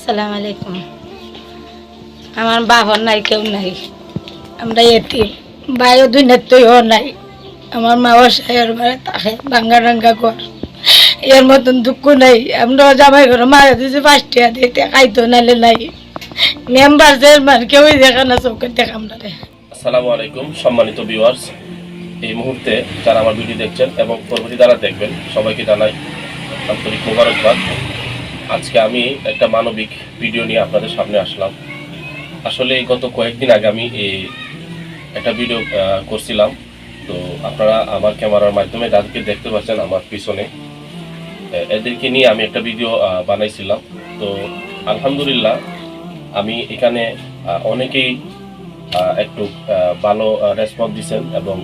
আসসালামু আলাইকুম। আমার বাবা নাই, কেউ নাই, আমরা এতিম। ভাইও দুই নেত্রীও নাই। আমার মা অসহায়ের ঘরে থাকে, ভাঙ্গা টাঙ্গা ঘর। এর মতন দুঃখ নাই। আমরা জামাই ঘরে মারা দিয়েছি 5 টাকা দিতে, খাইতো নাইলে নাই। মেম্বার চেয়ারম্যান কেউই দেখা না, চোখে দেখা আমরা। আসসালামু আলাইকুম সম্মানিত ভিউয়ার্স, এই মুহূর্তে যারা আমার ভিডিও দেখছেন এবং পরবর্তী যারা দেখবেন সবাইকে জানাই আন্তরিক মোবারকবাদ। আজকে আমি একটা মানবিক ভিডিও নিয়ে আপনাদের সামনে আসলাম। আসলে গত কয়েকদিন আগে আমি একটা ভিডিও করছিলাম। তো আপনারা আমার ক্যামেরার মাধ্যমে যাদেরকে দেখতে পাচ্ছেন আমার পিছনে, এদেরকে নিয়ে আমি একটা ভিডিও বানাইছিলাম। তো আলহামদুলিল্লাহ আমি এখানে অনেকেই একটু ভালো রেসপন্স দিচ্ছেন এবং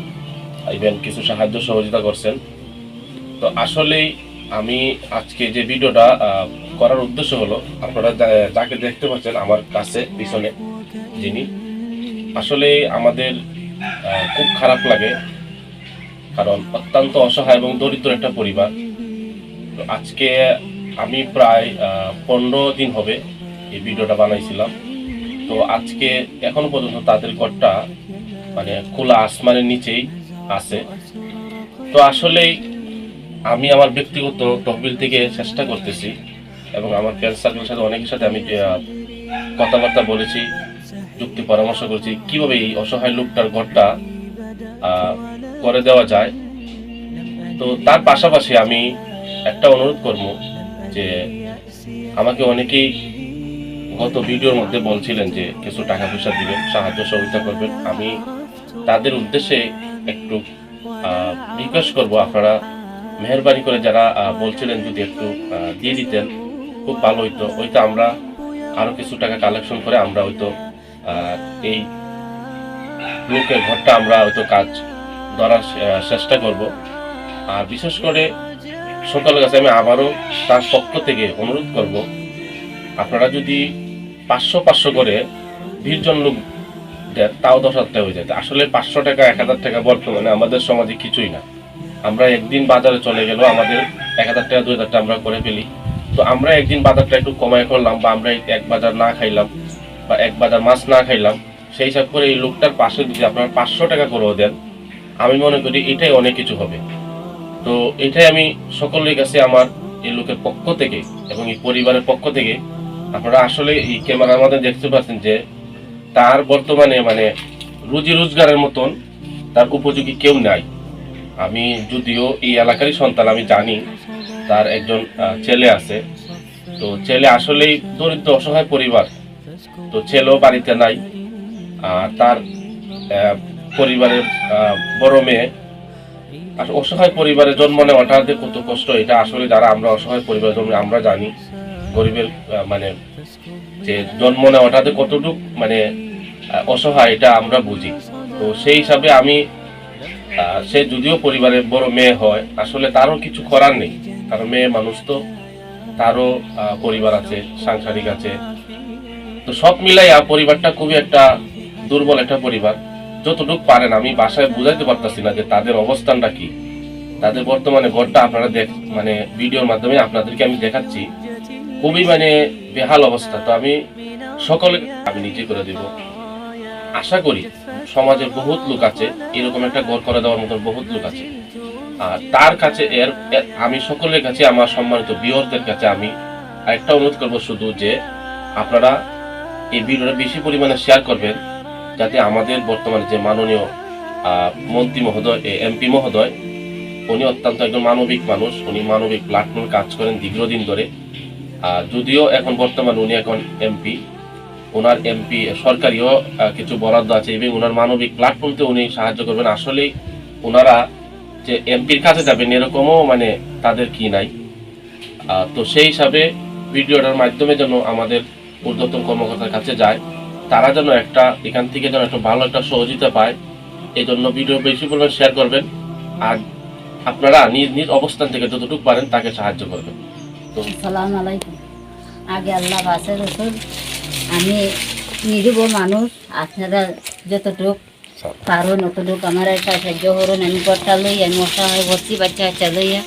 ইভেন কিছু সাহায্য সহযোগিতা করছেন। তো আসলেই আমি আজকে যে ভিডিওটা করার উদ্দেশ্য হলো, আপনারা যাকে দেখতে পাচ্ছেন আমার কাছে পিছনে যিনি, আসলে আমাদের খুব খারাপ লাগে, কারণ অত্যন্ত অসহায় এবং দরিদ্র একটা পরিবার। তো আজকে আমি প্রায় 15 দিন হবে এই ভিডিওটা বানাইছিলাম। তো আজকে এখনো পর্যন্ত তাদের ঘরটা মানে খোলা আসমানের নিচেই আছে। তো আসলেই আমি আমার ব্যক্তিগত তহবিল থেকে চেষ্টা করতেছি এবং আমার ফ্রেন্ড সার্কেলের সাথে অনেকের সাথে আমি কথাবার্তা বলেছি, যুক্তি পরামর্শ করেছি কিভাবে এই অসহায় লোকটার ঘরটা করে দেওয়া যায়। তো তার পাশাপাশি আমি একটা অনুরোধ করব যে আমাকে অনেকেই গত ভিডিওর মধ্যে বলছিলেন যে কিছু টাকা পয়সা দিবেন, সাহায্য সহযোগিতা করবেন। আমি তাদের উদ্দেশ্যে একটু রিকোয়েস্ট করব, আপনারা মেহরবানি করে যারা বলছিলেন যদি একটু দিয়ে দিতেন খুব ভালো হইতো। হয়তো আমরা আরো কিছু টাকা কালেকশন করে আমরা হয়তো এই লোকের ঘরটা আমরা হয়তো কাজ ধরার চেষ্টা করব। আর বিশেষ করে সকলের কাছে আমি আবারও তার পক্ষ থেকে অনুরোধ করব, আপনারা যদি 500 করে 20 জন লোক দেন তাও 10,000 টাকা হয়ে যায়। আসলে 500 টাকা 1,000 টাকা বর্তমানে আমাদের সমাজে কিছুই না। আমরা একদিন বাজারে চলে গেলেও আমাদের 1,000 টাকা 2,000 টাকা আমরা করে ফেলি। তো আমরা একদিন বাজারটা একটু কমায় করলাম, বা আমরা এক বাজার না খাইলাম বা এক বাজার মাছ না খাইলাম, সেই হিসাব করে এই লোকটার পাশে যদি আপনারা 500 টাকা করেও দেন, আমি মনে করি এটাই অনেক কিছু হবে। তো এটাই আমি সকলের কাছে আমার এই লোকের পক্ষ থেকে এবং এই পরিবারের পক্ষ থেকে, আপনারা আসলে এই ক্যামেরার মধ্যে দেখতে পাচ্ছেন যে তার বর্তমানে মানে রুজি রোজগারের মতন তার উপযোগী কেউ নাই। আমি যদিও এই এলাকারই সন্তান, আমি জানি তার একজন ছেলে আছে। তো ছেলে আসলেই দরিদ্র অসহায় পরিবার, তো ছেলেও বাড়িতে নাই। আর তার পরিবারের বড় মেয়ে। আর অসহায় পরিবারে জন্ম নেওয়াটা যে কত কষ্ট, এটা আসলে যারা আমরা অসহায় পরিবারে জন্ম আমরা জানি। গরিবের মানে যে জন্ম নেওয়াটা যে কতটুকু মানে অসহায়, এটা আমরা বুঝি। তো সেই হিসাবে আমি সে যদিও পরিবারের বড় মেয়ে হয়, আসলে তারও কিছু করার নেই, কারণ মেয়ে মানুষ, তো তারও পরিবার আছে, সাংসারিক আছে। তো সব মিলাইয়া পরিবারটা খুবই একটা দুর্বল একটা পরিবার। যতটুকু পারেন, আমি বাসায় বুঝাইতে পারতাছি না যে তাদের অবস্থানটা কি। তাদের বর্তমানে ঘরটা আপনারা মানে ভিডিওর মাধ্যমে আপনাদেরকে আমি দেখাচ্ছি, খুবই মানে বেহাল অবস্থা। তো আমি সকলে আমি নিজে করে দিব। আশা করি সমাজের বহুত লোক আছে, এরকম একটা ঘর করে দেওয়ার মতো বহুত লোক আছে। আর তার কাছে আমি সকলের কাছে, আমার সম্মানিত ভিউয়ারদের কাছে আমি একটা অনুরোধ করবো শুধু, যে আপনারা এই ভিডিওটা বেশি পরিমাণে শেয়ার করবেন, যাতে আমাদের বর্তমানে যে মাননীয় মন্ত্রী মহোদয়, এমপি মহোদয়, উনি অত্যন্ত একজন মানবিক মানুষ। উনি মানবিক প্ল্যাটফর্মে কাজ করেন দীর্ঘদিন ধরে। যদিও এখন বর্তমানে উনি এখন এমপি, ওনার এমপি সরকারিও কিছু বরাদ্দ আছে এবং ওনার মানবিক প্ল্যাটফর্মতে উনি সাহায্য করবেন। আসলেই ওনারা যে এমপির কাছে যাবেন এরকমও মানে তাদের কি নাই। তো সেই হিসাবে ভিডিওটার মাধ্যমে যেন আমাদের ঊর্ধ্বতন কর্মকর্তার কাছে যায়, তারা যেন একটা এখান থেকে যেন একটা ভালো একটা সহযোগিতা পায়। এই জন্য ভিডিও বেশি পরিমাণ শেয়ার করবেন, আর আপনারা নিজ নিজ অবস্থান থেকে যতটুকু পারেন তাকে সাহায্য করবেন। তো আসসালামু আলাইকুম। আগে আল্লাহ বাসে রসুল, আমি নিরীহ মানুষ, আপনারা যতটুক পারুন অতটুক আমার একটা সাহায্য করুন। আমি ঘরটা লই, আমি অসহায় ভর্তি বাচ্চা লইয়া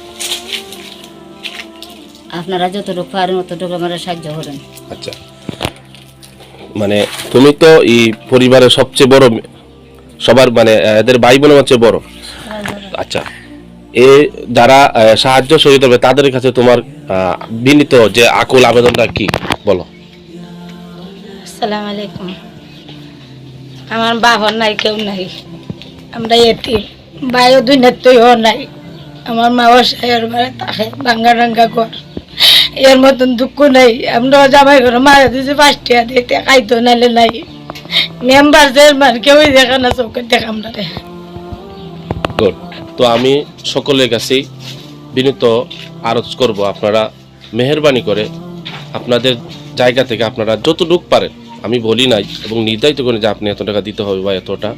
আপনারা যতটুকু পারেন অতটুকু আমরা সাহায্য করেন। আচ্ছা, মানে তুমি তো এই পরিবারের সবচেয়ে বড়, সবার মানে এদের ভাই বোনের হচ্ছে বড়। আচ্ছা, এ যারা সাহায্য সহযোগিতা হবে তাদের কাছে তোমার বিনীত যে আকুল আবেদনটা কি বলো? আসসালামু আলাইকুম। আমার বাবার নাই, কেউ নাই, আমরা এতিম। ভাইও দুই নেত্রীও নাই। আমার মা অসহায়ের ঘরে থাকে, ভাঙ্গা রাঙ্গা ঘর। এর মতন দুঃখ নাই। আমরা জামাই ঘরে মারা দিয়েছি 5 টাকা দিতে, খাইতো নাইলে নাই। মেম্বার চেয়ারম্যান কেউই দেখা না, চোখে দেখা আমরা। গুড। তো আমি সকলের কাছেই বিনীত আরজ করব, আপনারা মেহেরবানি করে আপনাদের জায়গা থেকে আপনারা যতটুকু পারেন, আমি বলি নাই এবং নির্ধারিত করেন যে আপনি এত টাকা দিতে হবে বা এতটা,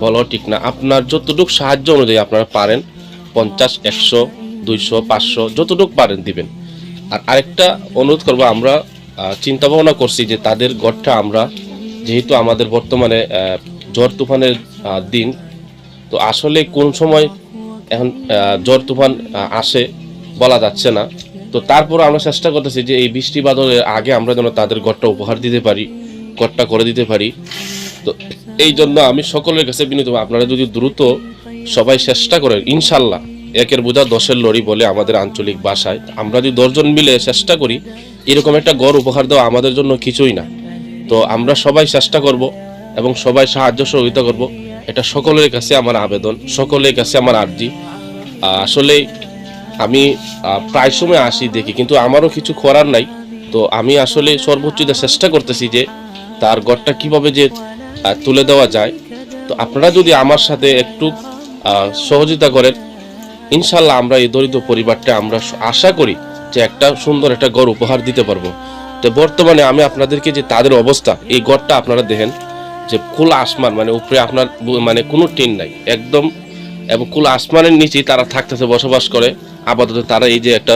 বলো ঠিক না। আপনার যতটুকু সাহায্য অনুযায়ী আপনারা পারেন 50, 100, 200, 500 যতটুকু পারেন দিবেন। আর আরেকটা অনুরোধ করবো, আমরা চিন্তা ভাবনা করছি যে তাদের ঘরটা আমরা, যেহেতু আমাদের বর্তমানে ঝড় তুফানের দিন, তো আসলে কোন সময় এখন ঝড় তুফান আসে বলা যাচ্ছে না। তো তারপর আমরা চেষ্টা করতেছি যে এই বৃষ্টি বাদলের আগে আমরা যেন তাদের ঘরটা উপহার দিতে পারি, ঘরটা করে দিতে পারি। তো এই জন্য আমি সকলের কাছে বিনীত, আপনারা যদি দ্রুত সবাই চেষ্টা করেন, ইনশাল্লাহ একের বোঝা 10-এর লড়ি বলে আমাদের আঞ্চলিক ভাষায়, আমরা যদি 10 জন মিলে চেষ্টা করি, এরকম একটা ঘর উপহার দেওয়া আমাদের জন্য কিছুই না। তো আমরা সবাই চেষ্টা করব এবং সবাই সাহায্য সহযোগিতা করব, এটা সকলের কাছে আমার আবেদন, সকলের কাছে আমার আর্জি। আসলে আমি প্রায় সময় আসি দেখি, কিন্তু আমারও কিছু করার নাই। তো আমি আসলে সর্বোচ্চ চেষ্টা করতেছি যে তার ঘরটা কিভাবে যে তুলে দেওয়া যায়। তো আপনারা যদি আমার সাথে একটু সহযোগিতা করেন, ইনশাল্লাহ আমরা এই দরিদ্র পরিবারটা আমরা আশা করি যে একটা সুন্দর একটা ঘর উপহার দিতে পারবো। তো বর্তমানে আমি আপনাদেরকে যে তাদের অবস্থা, এই ঘরটা আপনারা দেখেন যে খোলা আসমান, মানে উপরে আপনার মানে কোনো টিন নাই একদম, এবং খোলা আসমানের নিচেই তারা থাকতেছে, বসবাস করে আপাতত। তারা এই যে একটা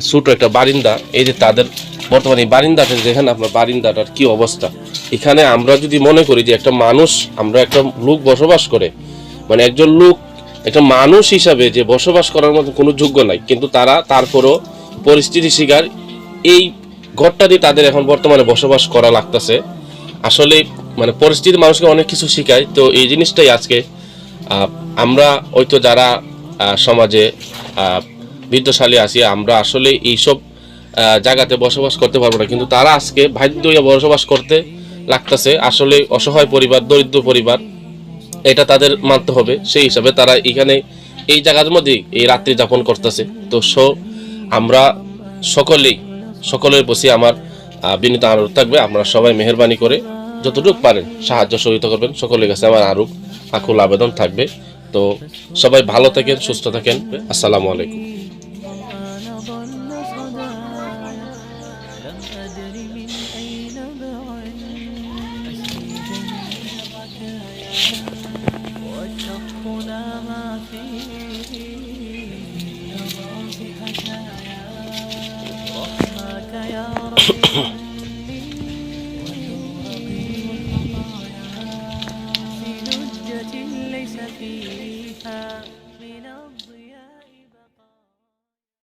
ছোট একটা বারিন্দা, এই যে তাদের বর্তমানে এই বারিন্দাটা দেখেন, আপনার বারিন্দাটার কি অবস্থা। এখানে আমরা যদি মনে করি যে একটা মানুষ, আমরা একটা লোক বসবাস করে, মানে একজন লোক একটা মানুষ হিসাবে যে বসবাস করার মতো কোনো যোগ্য নাই, কিন্তু তারা তারপরও পরিস্থিতি শিকার এই ঘরটা দিয়ে তাদের এখন বর্তমানে বসবাস করা লাগতেছে। আসলে মানে পরিস্থিতি মানুষকে অনেক কিছু শেখায়। তো এই জিনিসটাই আজকে আমরা হয়তো যারা সমাজে বৃদ্ধশালী আছি, আমরা আসলে এইসব জায়গাতে বসবাস করতে পারবো না, কিন্তু তারা আজকে বাধ্য হয়ে বসবাস করতে লাগতেছে। আসলে অসহায় পরিবার, দরিদ্র পরিবার, এটা তাদের মানতে হবে। সেই হিসাবে তারা এখানে এই জায়গার মধ্যে এই রাত্রি যাপন করতেছে। তো আমরা সকলের প্রতি আমার বিনীত অনুরোধ থাকবে, আমরা সবাই মেহেরবানি করে যতটুকু পারেন সাহায্য সহযোগিতা করবেন। সকলের কাছে আমার আরও আকুল আবেদন থাকবে। তো সবাই ভালো থাকেন, সুস্থ থাকেন। আসসালামু আলাইকুম। رحمك يا رب